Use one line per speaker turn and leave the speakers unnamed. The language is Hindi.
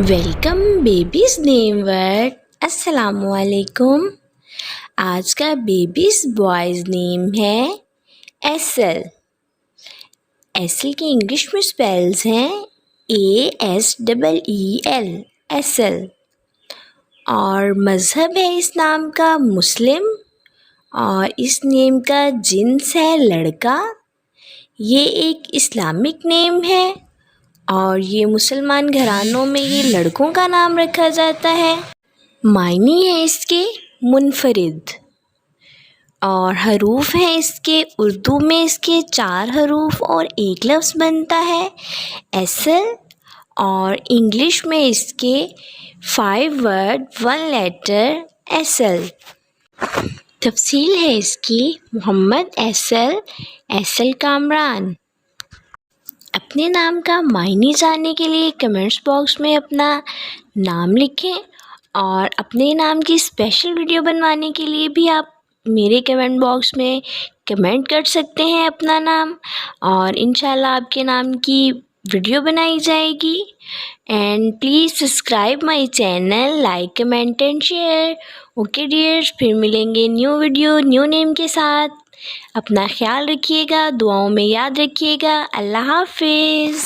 Welcome babies name word. अस्सलामुअलैकुम। आज का बेबीज़ बॉयज़ नेम है एसल। एसल के इंग्लिश में स्पेल्स हैं ASEEL, एसल। और मज़हब है इस नाम का मुस्लिम, और इस नेम का जिन्स है लड़का। ये एक इस्लामिक नेम है और ये मुसलमान घरानों में ये लड़कों का नाम रखा जाता है। मायने है इसके मुनफरिद, और हरूफ हैं इसके उर्दू में इसके 4 हरूफ और एक लफ्ज़ बनता है एसल। और इंग्लिश में इसके 5 वर्ड 1 लेटर एसल। तफसील है इसकी मोहम्मद एसल, एसल कामरान। अपने नाम का मायने जानने के लिए कमेंट्स बॉक्स में अपना नाम लिखें, और अपने नाम की स्पेशल वीडियो बनवाने के लिए भी आप मेरे कमेंट बॉक्स में कमेंट कर सकते हैं अपना नाम, और इंशाल्लाह आपके नाम की वीडियो बनाई जाएगी। And please subscribe my channel, like comment and share. Okay dears, फिर मिलेंगे न्यू वीडियो न्यू नेम के साथ। अपना ख्याल रखिएगा, दुआओं में याद रखिएगा। अल्लाह हाफिज़।